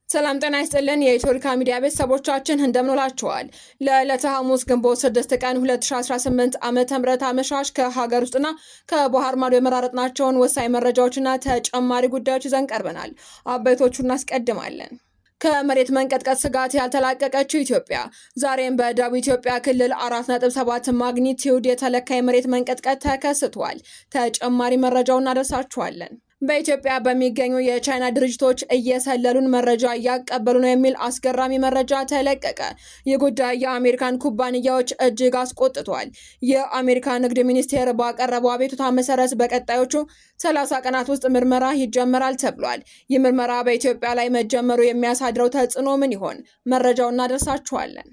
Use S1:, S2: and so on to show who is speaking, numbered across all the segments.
S1: ሰላም ጤና ይስጥልን የኢትዮሪካ ሚዲያ ቤተሰቦቻችን እንደምንላችኋል። ለዕለተ ሐሙስ ግንቦት 6 ቀን 2018 ዓመተ ምህረት አመሻሽ ከሀገር ውስጥና ከባህር ማዶ የመራረጥናቸውን ወሳኝ መረጃዎችና ተጨማሪ ጉዳዮች ይዘን ቀርበናል። አበይቶቹን እናስቀድማለን። ከመሬት መንቀጥቀጥ ስጋት ያልተላቀቀችው ኢትዮጵያ ዛሬም በደቡብ ኢትዮጵያ ክልል 4.7 ማግኒቲዩድ የተለካ የመሬት መንቀጥቀጥ ተከስቷል። ተጨማሪ መረጃውን እናደርሳችኋለን። በኢትዮጵያ በሚገኙ የቻይና ድርጅቶች እየሰለሉን መረጃ እያቀበሉ ነው የሚል አስገራሚ መረጃ ተለቀቀ። ይህ ጉዳይ የአሜሪካን ኩባንያዎች እጅግ አስቆጥቷል። የአሜሪካ ንግድ ሚኒስቴር ባቀረበው አቤቱታ መሰረት በቀጣዮቹ 30 ቀናት ውስጥ ምርመራ ይጀመራል ተብሏል። ይህ ምርመራ በኢትዮጵያ ላይ መጀመሩ የሚያሳድረው ተጽዕኖ ምን ይሆን? መረጃውን እናደርሳችኋለን።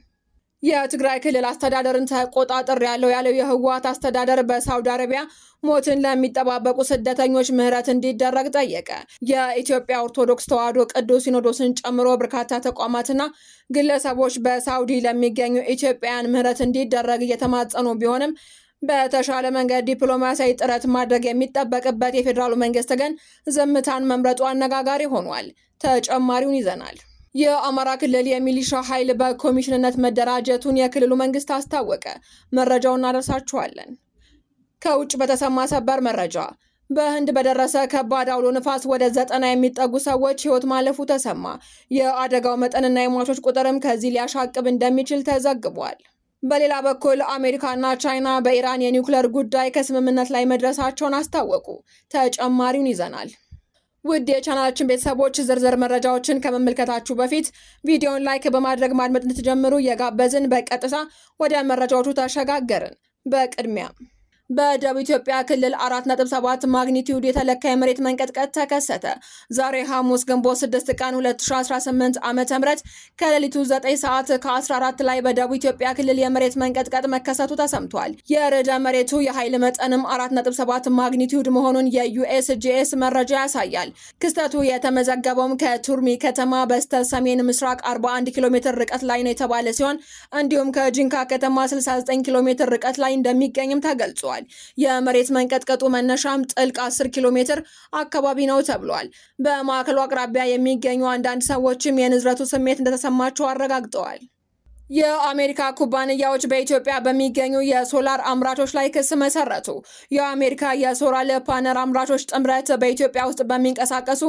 S1: የትግራይ ክልል አስተዳደርን ተቆጣጠር ያለው የህወሓት አስተዳደር በሳውዲ አረቢያ ሞትን ለሚጠባበቁ ስደተኞች ምህረት እንዲደረግ ጠየቀ። የኢትዮጵያ ኦርቶዶክስ ተዋሕዶ ቅዱስ ሲኖዶስን ጨምሮ በርካታ ተቋማትና ግለሰቦች በሳውዲ ለሚገኙ ኢትዮጵያውያን ምህረት እንዲደረግ እየተማጸኑ ቢሆንም በተሻለ መንገድ ዲፕሎማሲያዊ ጥረት ማድረግ የሚጠበቅበት የፌዴራሉ መንግስት ግን ዝምታን መምረጡ አነጋጋሪ ሆኗል። ተጨማሪውን ይዘናል። የአማራ ክልል የሚሊሻ ኃይል በኮሚሽንነት መደራጀቱን የክልሉ መንግስት አስታወቀ። መረጃውን እናደርሳችኋለን። ከውጭ በተሰማ ሰበር መረጃ በህንድ በደረሰ ከባድ አውሎ ንፋስ ወደ 90 የሚጠጉ ሰዎች ህይወት ማለፉ ተሰማ። የአደጋው መጠንና የሟቾች ቁጥርም ከዚህ ሊያሻቅብ እንደሚችል ተዘግቧል። በሌላ በኩል አሜሪካና ቻይና በኢራን የኒውክሌር ጉዳይ ከስምምነት ላይ መድረሳቸውን አስታወቁ። ተጨማሪውን ይዘናል። ውድ የቻናላችን ቤተሰቦች ዝርዝር መረጃዎችን ከመመልከታችሁ በፊት ቪዲዮን ላይክ በማድረግ ማድመጥ እንድትጀምሩ የጋበዝን። በቀጥታ ወደ መረጃዎቹ ተሸጋገርን። በቅድሚያ በደቡብ ኢትዮጵያ ክልል 4.7 ማግኒቲዩድ የተለካ የመሬት መንቀጥቀጥ ተከሰተ። ዛሬ ሐሙስ ግንቦት 6 ቀን 2018 ዓ.ም ከሌሊቱ 9 ሰዓት ከ14 ላይ በደቡብ ኢትዮጵያ ክልል የመሬት መንቀጥቀጥ መከሰቱ ተሰምቷል። የርዕደ መሬቱ የኃይል መጠንም 4.7 ማግኒቲዩድ መሆኑን የዩኤስጂኤስ መረጃ ያሳያል። ክስተቱ የተመዘገበውም ከቱርሚ ከተማ በስተ ሰሜን ምስራቅ 41 ኪሎ ሜትር ርቀት ላይ ነው የተባለ ሲሆን እንዲሁም ከጂንካ ከተማ 69 ኪሎ ሜትር ርቀት ላይ እንደሚገኝም ተገልጿል። የመሬት መንቀጥቀጡ መነሻም ጥልቅ 10 ኪሎ ሜትር አካባቢ ነው ተብሏል። በማዕከሉ አቅራቢያ የሚገኙ አንዳንድ ሰዎችም የንዝረቱ ስሜት እንደተሰማቸው አረጋግጠዋል። የአሜሪካ ኩባንያዎች በኢትዮጵያ በሚገኙ የሶላር አምራቾች ላይ ክስ መሰረቱ። የአሜሪካ የሶላር ፓነል አምራቾች ጥምረት በኢትዮጵያ ውስጥ በሚንቀሳቀሱ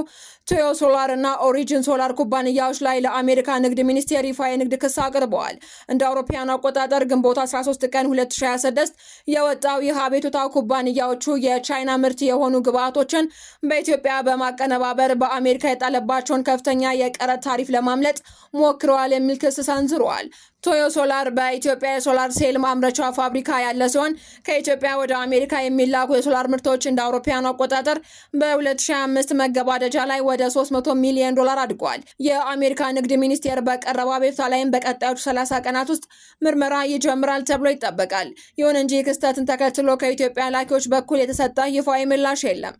S1: ቶዮ ሶላር እና ኦሪጂን ሶላር ኩባንያዎች ላይ ለአሜሪካ ንግድ ሚኒስቴር ይፋ የንግድ ክስ አቅርበዋል። እንደ አውሮፓውያን አቆጣጠር ግንቦት 13 ቀን 2026 የወጣው ይህ አቤቱታ ኩባንያዎቹ የቻይና ምርት የሆኑ ግብዓቶችን በኢትዮጵያ በማቀነባበር በአሜሪካ የጣለባቸውን ከፍተኛ የቀረጥ ታሪፍ ለማምለጥ ሞክረዋል የሚል ክስ ሰንዝረዋል። ቶዮ ሶላር በኢትዮጵያ የሶላር ሴል ማምረቻ ፋብሪካ ያለ ሲሆን ከኢትዮጵያ ወደ አሜሪካ የሚላኩ የሶላር ምርቶች እንደ አውሮፓውያኑ አቆጣጠር በ2025 መገባደጃ ላይ ወደ 300 ሚሊዮን ዶላር አድጓል። የአሜሪካ ንግድ ሚኒስቴር በቀረበው አቤቱታ ላይም በቀጣዮቹ 30 ቀናት ውስጥ ምርመራ ይጀምራል ተብሎ ይጠበቃል። ይሁን እንጂ ክስተትን ተከትሎ ከኢትዮጵያ ላኪዎች በኩል የተሰጠ ይፋዊ ምላሽ የለም።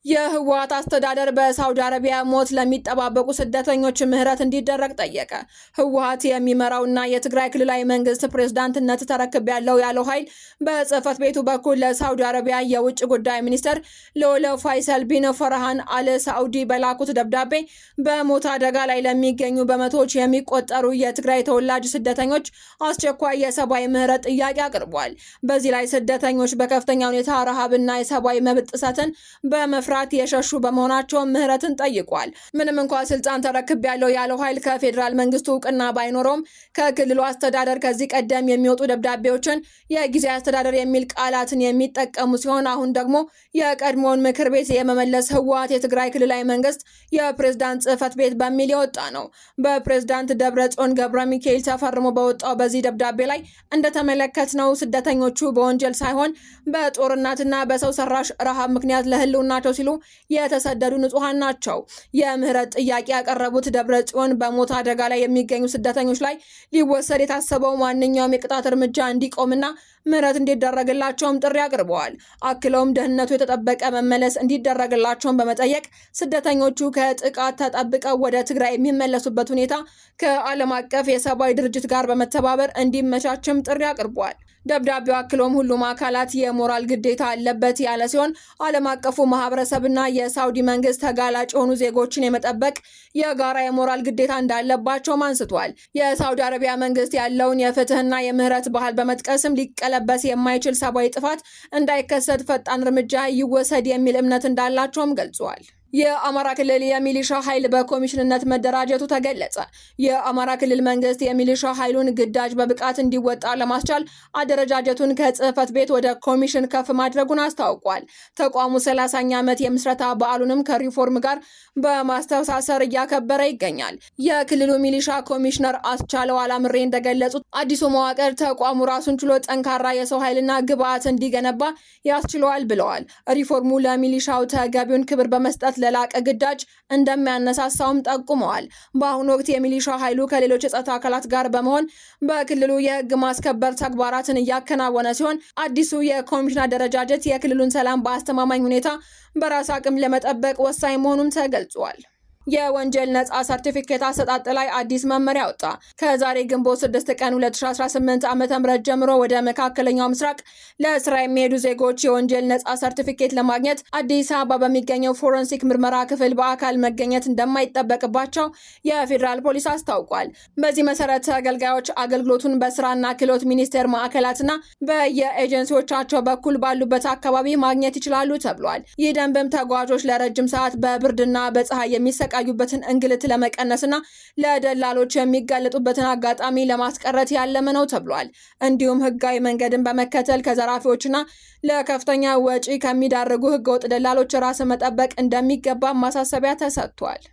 S1: የህወሓት አስተዳደር በሳውዲ አረቢያ ሞት ለሚጠባበቁ ስደተኞች ምህረት እንዲደረግ ጠየቀ። ህወሓት የሚመራውና የትግራይ ክልላዊ መንግስት ፕሬዝዳንትነት ተረክቤያለሁ ያለው ኃይል በጽህፈት ቤቱ በኩል ለሳውዲ አረቢያ የውጭ ጉዳይ ሚኒስትር ልዑል ፋይሰል ቢን ፈርሃን አል ሳዑዲ በላኩት ደብዳቤ በሞት አደጋ ላይ ለሚገኙ በመቶዎች የሚቆጠሩ የትግራይ ተወላጅ ስደተኞች አስቸኳይ የሰብአዊ ምህረት ጥያቄ አቅርቧል። በዚህ ላይ ስደተኞች በከፍተኛ ሁኔታ ረሃብና የሰብአዊ መብት ጥሰትን በመፍራት የሸሹ በመሆናቸው ምህረትን ጠይቋል። ምንም እንኳን ስልጣን ተረክቤያለሁ ያለው ኃይል ከፌዴራል መንግስቱ እውቅና ባይኖረውም ከክልሉ አስተዳደር ከዚህ ቀደም የሚወጡ ደብዳቤዎችን የጊዜያዊ አስተዳደር የሚል ቃላትን የሚጠቀሙ ሲሆን አሁን ደግሞ የቀድሞውን ምክር ቤት የመመለስ ህወሓት የትግራይ ክልላዊ መንግስት የፕሬዝዳንት ጽህፈት ቤት በሚል የወጣ ነው። በፕሬዝዳንት ደብረጽዮን ገብረ ሚካኤል ተፈርሞ በወጣው በዚህ ደብዳቤ ላይ እንደተመለከትነው ስደተኞቹ በወንጀል ሳይሆን በጦርነትና በሰው ሰራሽ ረሃብ ምክንያት ለህልውናቸው ሲሉ የተሰደዱ ንጹሃን ናቸው። የምህረት ጥያቄ ያቀረቡት ደብረጽዮን በሞት አደጋ ላይ የሚገኙ ስደተኞች ላይ ሊወሰድ የታሰበው ማንኛውም የቅጣት እርምጃ እንዲቆምና ምህረት እንዲደረግላቸውም ጥሪ አቅርበዋል። አክለውም ደህንነቱ የተጠበቀ መመለስ እንዲደረግላቸውን በመጠየቅ ስደተኞቹ ከጥቃት ተጠብቀው ወደ ትግራይ የሚመለሱበት ሁኔታ ከዓለም አቀፍ የሰብአዊ ድርጅት ጋር በመተባበር እንዲመቻችም ጥሪ አቅርበዋል። ደብዳቤው አክሎም ሁሉም አካላት የሞራል ግዴታ አለበት ያለ ሲሆን ዓለም አቀፉ ማህበረሰብና የሳውዲ መንግስት ተጋላጭ የሆኑ ዜጎችን የመጠበቅ የጋራ የሞራል ግዴታ እንዳለባቸውም አንስቷል። የሳውዲ አረቢያ መንግስት ያለውን የፍትህና የምህረት ባህል በመጥቀስም ሊቀለበስ የማይችል ሰብአዊ ጥፋት እንዳይከሰት ፈጣን እርምጃ ይወሰድ የሚል እምነት እንዳላቸውም ገልጿል። የአማራ ክልል የሚሊሻ ኃይል በኮሚሽንነት መደራጀቱ ተገለጸ። የአማራ ክልል መንግስት የሚሊሻ ኃይሉን ግዳጅ በብቃት እንዲወጣ ለማስቻል አደረጃጀቱን ከጽህፈት ቤት ወደ ኮሚሽን ከፍ ማድረጉን አስታውቋል። ተቋሙ 30ኛ ዓመት የምስረታ በዓሉንም ከሪፎርም ጋር በማስተሳሰር እያከበረ ይገኛል። የክልሉ ሚሊሻ ኮሚሽነር አስቻለው አላምሬ እንደገለጹት አዲሱ መዋቅር ተቋሙ ራሱን ችሎ ጠንካራ የሰው ኃይልና ግብዓት እንዲገነባ ያስችለዋል ብለዋል። ሪፎርሙ ለሚሊሻው ተገቢውን ክብር በመስጠት ለላቀ ግዳጅ እንደሚያነሳሳውም ጠቁመዋል። በአሁኑ ወቅት የሚሊሻ ኃይሉ ከሌሎች የጸጥታ አካላት ጋር በመሆን በክልሉ የህግ ማስከበር ተግባራትን እያከናወነ ሲሆን አዲሱ የኮሚሽን አደረጃጀት የክልሉን ሰላም በአስተማማኝ ሁኔታ በራስ አቅም ለመጠበቅ ወሳኝ መሆኑም ተገልጿል። የወንጀል ነጻ ሰርቲፊኬት አሰጣጥ ላይ አዲስ መመሪያ ወጣ። ከዛሬ ግንቦት 6 ቀን 2018 ዓ.ም ጀምሮ ወደ መካከለኛው ምስራቅ ለስራ የሚሄዱ ዜጎች የወንጀል ነጻ ሰርቲፊኬት ለማግኘት አዲስ አበባ በሚገኘው ፎረንሲክ ምርመራ ክፍል በአካል መገኘት እንደማይጠበቅባቸው የፌዴራል ፖሊስ አስታውቋል። በዚህ መሰረት ተገልጋዮች አገልግሎቱን በስራና ክህሎት ሚኒስቴር ማዕከላትና በየኤጀንሲዎቻቸው በኩል ባሉበት አካባቢ ማግኘት ይችላሉ ተብሏል። ይህ ደንብም ተጓዦች ለረጅም ሰዓት በብርድና በፀሐይ የሚሰቃ የሚሰቃዩበትን እንግልት ለመቀነስና ለደላሎች የሚጋለጡበትን አጋጣሚ ለማስቀረት ያለመ ነው ተብሏል። እንዲሁም ህጋዊ መንገድን በመከተል ከዘራፊዎችና ለከፍተኛ ወጪ ከሚዳርጉ ህገወጥ ደላሎች ራስን መጠበቅ እንደሚገባ ማሳሰቢያ ተሰጥቷል።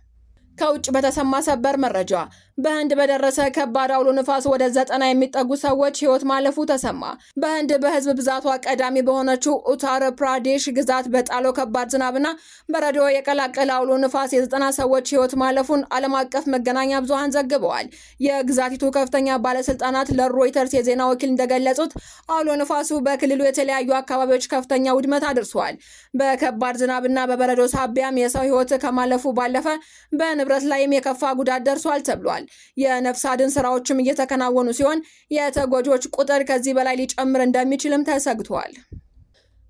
S1: ከውጭ በተሰማ ሰበር መረጃ በህንድ በደረሰ ከባድ አውሎ ንፋስ ወደ 90 የሚጠጉ ሰዎች ህይወት ማለፉ ተሰማ። በህንድ በህዝብ ብዛቷ ቀዳሚ በሆነችው ኡታር ፕራዴሽ ግዛት በጣለው ከባድ ዝናብና በረዶ የቀላቀለ አውሎ ንፋስ የ90 ሰዎች ህይወት ማለፉን ዓለም አቀፍ መገናኛ ብዙሃን ዘግበዋል። የግዛቲቱ ከፍተኛ ባለስልጣናት ለሮይተርስ የዜና ወኪል እንደገለጹት አውሎ ንፋሱ በክልሉ የተለያዩ አካባቢዎች ከፍተኛ ውድመት አድርሷል። በከባድ ዝናብና በበረዶ ሳቢያም የሰው ህይወት ከማለፉ ባለፈ በንብረት ላይም የከፋ ጉዳት ደርሷል ተብሏል። የነፍስ አድን ስራዎችም እየተከናወኑ ሲሆን የተጎጂዎች ቁጥር ከዚህ በላይ ሊጨምር እንደሚችልም ተሰግቷል።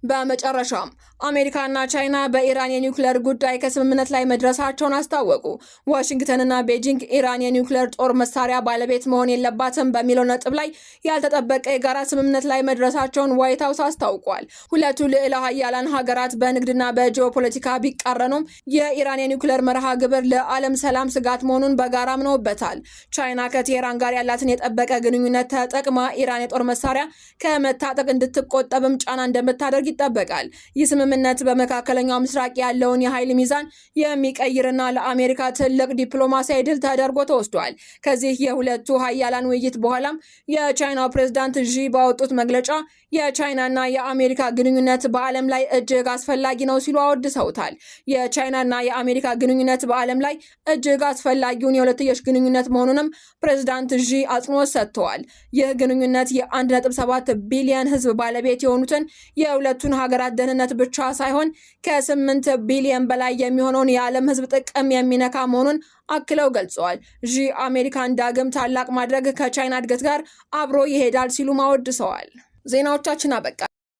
S1: በመጨረሻም አሜሪካና ቻይና በኢራን የኒውክሌር ጉዳይ ከስምምነት ላይ መድረሳቸውን አስታወቁ። ዋሽንግተንና ቤጂንግ ኢራን የኒውክሌር ጦር መሳሪያ ባለቤት መሆን የለባትም በሚለው ነጥብ ላይ ያልተጠበቀ የጋራ ስምምነት ላይ መድረሳቸውን ዋይት ሀውስ አስታውቋል። ሁለቱ ልዕለ ሀያላን ሀገራት በንግድና በጂኦፖለቲካ ቢቃረኑም የኢራን የኒውክሌር መርሃ ግብር ለዓለም ሰላም ስጋት መሆኑን በጋራ አምነውበታል። ቻይና ከቴህራን ጋር ያላትን የጠበቀ ግንኙነት ተጠቅማ ኢራን የጦር መሳሪያ ከመታጠቅ እንድትቆጠብም ጫና እንደምታደርግ ይጠበቃል። ይህ ስምምነት በመካከለኛው ምስራቅ ያለውን የኃይል ሚዛን የሚቀይርና ለአሜሪካ ትልቅ ዲፕሎማሲያዊ ድል ተደርጎ ተወስዷል። ከዚህ የሁለቱ ሀያላን ውይይት በኋላም የቻይናው ፕሬዝዳንት ዢ ባወጡት መግለጫ የቻይናና የአሜሪካ ግንኙነት በዓለም ላይ እጅግ አስፈላጊ ነው ሲሉ አወድሰውታል። የቻይናና የአሜሪካ ግንኙነት በዓለም ላይ እጅግ አስፈላጊውን የሁለትዮሽ ግንኙነት መሆኑንም ፕሬዝዳንት ዢ አጽንኦት ሰጥተዋል። ይህ ግንኙነት የ1.7 ቢሊዮን ሕዝብ ባለቤት የሆኑትን የሁለቱን ሀገራት ደህንነት ብቻ ሳይሆን ከ8 ቢሊዮን በላይ የሚሆነውን የዓለም ሕዝብ ጥቅም የሚነካ መሆኑን አክለው ገልጸዋል። ዢ አሜሪካን ዳግም ታላቅ ማድረግ ከቻይና እድገት ጋር አብሮ ይሄዳል ሲሉ አወድሰዋል። ዜናዎቻችን አበቃ።